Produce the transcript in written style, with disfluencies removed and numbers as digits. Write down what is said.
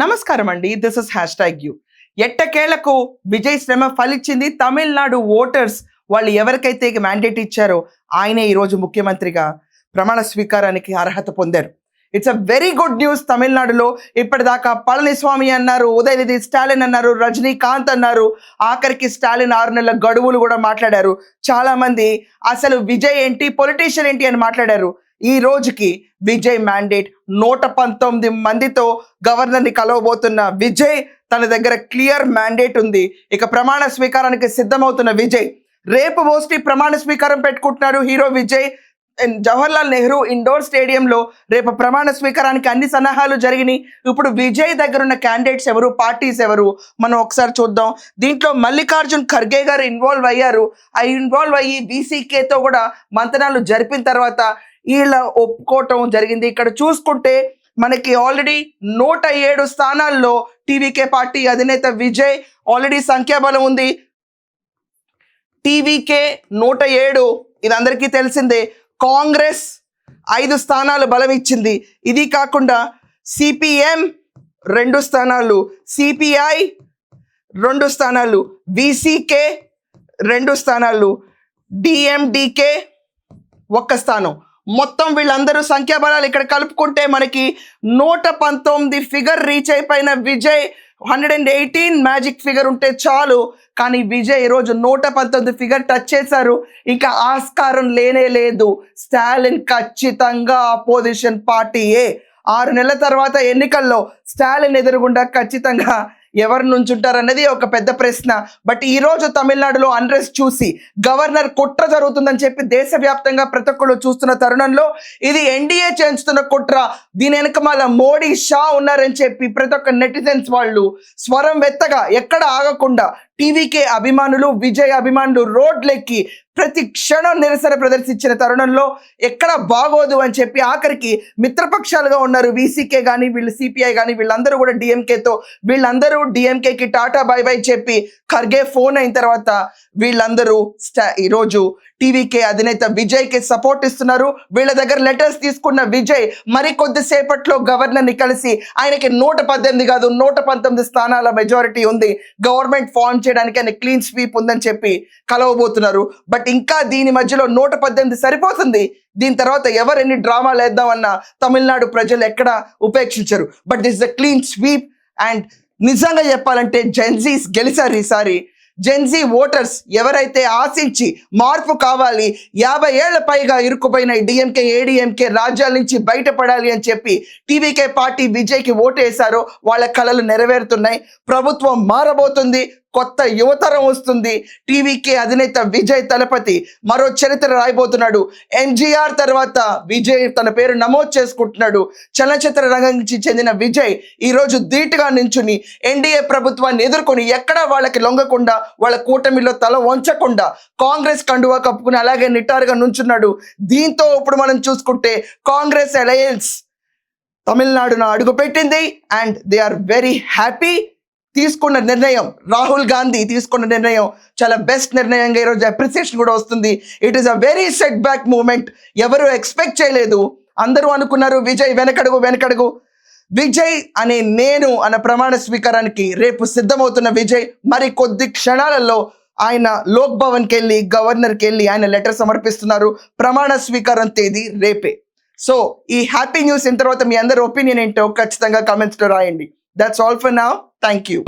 నమస్కారం అండి. This is #you. ఎట్టకేలకు విజయ్ శ్రమ ఫలించింది. తమిళనాడు ఓటర్స్ వాళ్ళు ఎవరికైతే మ్యాండేట్ ఇచ్చారో ఆయనే ఈరోజు ముఖ్యమంత్రిగా ప్రమాణ స్వీకారానికి అర్హత పొందారు. It's a very good news. తమిళనాడులో ఇప్పటిదాకా పళనిస్వామి అన్నారు, ఉదయనిధి స్టాలిన్ అన్నారు, రజనీకాంత్ అన్నారు, ఆఖరికి స్టాలిన్ 6 నెలల గడువులు కూడా మాట్లాడారు. చాలా మంది అసలు విజయ్ ఏంటి, పొలిటీషియన్ ఏంటి అని మాట్లాడారు. ఈ రోజుకి విజయ్ మ్యాండేట్ 119 మందితో గవర్నర్ని కలవబోతున్న విజయ్, తన దగ్గర క్లియర్ మ్యాండేట్ ఉంది. ఇక ప్రమాణ స్వీకారానికి సిద్ధమవుతున్న విజయ్ రేపు మోస్ట్లీ ప్రమాణ స్వీకారం పెట్టుకుంటున్నారు హీరో విజయ్. జవహర్లాల్ నెహ్రూ ఇండోర్ స్టేడియంలో రేపు ప్రమాణ స్వీకారానికి అన్ని సన్నాహాలు జరిగినాయి. ఇప్పుడు విజయ్ దగ్గర ఉన్న క్యాండిడేట్స్ ఎవరు, పార్టీస్ ఎవరు, మనం ఒకసారి చూద్దాం. దీంట్లో మల్లికార్జున్ ఖర్గే గారు ఇన్వాల్వ్ అయ్యారు. ఇన్వాల్వ్ అయ్యి బీసీకేతో కూడా మంతనాలు జరిపిన తర్వాత వీళ్ళ ఒప్పుకోవటం జరిగింది. ఇక్కడ చూసుకుంటే మనకి ఆల్రెడీ 107 స్థానాల్లో టీవీకే పార్టీ అధినేత విజయ్ ఆల్రెడీ సంఖ్యాబలం ఉంది. టీవీకే 107, ఇది అందరికీ తెలిసిందే. కాంగ్రెస్ 5 స్థానాలు బలం ఇచ్చింది. ఇది కాకుండా సిపిఎం 2 స్థానాలు, సిపిఐ 2 స్థానాలు, బీసీకే 2 స్థానాలు, డిఎండికే 1 స్థానం. మొత్తం వీళ్ళందరూ సంఖ్యాబలాలు ఇక్కడ కలుపుకుంటే మనకి 119 ఫిగర్ రీచ్ అయిపోయిన విజయ్ 118 మ్యాజిక్ ఫిగర్ ఉంటే చాలు. కానీ విజయ్ ఈరోజు 119 ఫిగర్ టచ్ చేశారు. ఇంకా ఆస్కారం లేనే లేదు. స్టాలిన్ ఖచ్చితంగా అపోజిషన్ పార్టీయే. 6 నెలల తర్వాత ఎన్నికల్లో స్టాలిన్ ఎదురుగుండా ఖచ్చితంగా ఎవరు నుంచుంటారన్నది ఒక పెద్ద ప్రశ్న. బట్ ఈరోజు తమిళనాడులో అన్రెస్ట్ చూసి గవర్నర్ కుట్ర జరుగుతుందని చెప్పి దేశవ్యాప్తంగా ప్రతి ఒక్కళ్ళు చూస్తున్న తరుణంలో ఇది ఎన్డీఏ చేస్తున్న కుట్ర, దీని వెనకమాల మోడీ, షా ఉన్నారని చెప్పి ప్రతి ఒక్క నెటిజన్స్ వాళ్ళు స్వరం వెత్తగా ఎక్కడ ఆగకుండా టీవీకే అభిమానులు, విజయ్ అభిమానులు రోడ్లెక్కి ప్రతి క్షణం నిరసన ప్రదర్శించిన తరుణంలో ఎక్కడ బాగోదు అని చెప్పి ఆఖరికి మిత్రపక్షాలుగా ఉన్నారు వీసీకే కానీ, వీళ్ళు సిపిఐ కానీ, వీళ్ళందరూ కూడా డిఎంకేతో, వీళ్ళందరూ డిఎంకేకి టాటా బై బై చెప్పి ఖర్గే ఫోన్ అయిన తర్వాత వీళ్ళందరూ ఈరోజు టీవీకే అధినేత విజయ్కి సపోర్ట్ ఇస్తున్నారు. వీళ్ళ దగ్గర లెటర్స్ తీసుకున్న విజయ్ మరి కొద్దిసేపట్లో గవర్నర్ని కలిసి ఆయనకి 118 కాదు 119 స్థానాల మెజారిటీ ఉంది, గవర్నమెంట్ ఫార్మ్ చేయడానికి ఆయన క్లీన్ స్వీప్ ఉందని చెప్పి కలవబోతున్నారు. బట్ ఇంకా దీని మధ్యలో 118 సరిపోతుంది. దీని తర్వాత ఎవరు ఎన్ని డ్రామాలు వేద్దామన్నా తమిళనాడు ప్రజలు ఎక్కడ ఉపేక్షించరు. But this the clean sweep. And నిజంగా చెప్పాలంటే జెన్జీస్ గెలిచారు ఈసారి. జెన్జీ ఓటర్స్ ఎవరైతే ఆశించి మార్పు కావాలి, 50 ఏళ్ల పైగా ఇరుక్కుపోయిన డిఎంకే, ఏడీఎంకే రాజ్యాల నుంచి బయటపడాలి అని చెప్పి టీవీకే పార్టీ విజయ్కి ఓటు వేశారో వాళ్ళ కలలు నెరవేరుతున్నాయి. ప్రభుత్వం మారబోతుంది, కొత్త యువతరం వస్తుంది. టీవీకే అధినేత విజయ్ తలపతి మరో చరిత్ర రాయబోతున్నాడు. ఎంజీఆర్ తర్వాత విజయ్ తన పేరు నమోదు చేసుకుంటున్నాడు. చలనచిత్ర రంగం నుంచి చెందిన విజయ్ ఈరోజు ధీటుగా నించుని ఎన్డీఏ ప్రభుత్వాన్ని ఎదుర్కొని ఎక్కడా వాళ్ళకి లొంగకుండా, వాళ్ళ కూటమిలో తల వంచకుండా కాంగ్రెస్ కండువా కప్పుకుని అలాగే నిటారుగా నుంచున్నాడు. దీంతో ఇప్పుడు మనం చూసుకుంటే కాంగ్రెస్ అలయన్స్ తమిళనాడును అడుగుపెట్టింది. And they are very happy. తీసుకున్న నిర్ణయం, రాహుల్ గాంధీ తీసుకున్న నిర్ణయం చాలా బెస్ట్ నిర్ణయంగా ఈరోజు అప్రిసియేషన్ కూడా వస్తుంది. It is a very setback moment. ఎవరు ఎక్స్పెక్ట్ చేయలేదు. అందరూ అనుకున్నారు విజయ్ వెనకడుగు. విజయ్ అనే నేను అన్న ప్రమాణ స్వీకారానికి రేపు సిద్ధమవుతున్న విజయ్ మరి కొద్ది క్షణాలలో ఆయన లోక్ భవన్కి వెళ్ళి, గవర్నర్కి వెళ్ళి ఆయన లెటర్ సమర్పిస్తున్నారు. ప్రమాణ స్వీకారం తేదీ రేపే. సో ఈ హ్యాపీ న్యూస్ అయిన తర్వాత మీ అందరి ఒపీనియన్ ఏంటో ఖచ్చితంగా కామెంట్స్లో రాయండి. That's all for now. Thank you.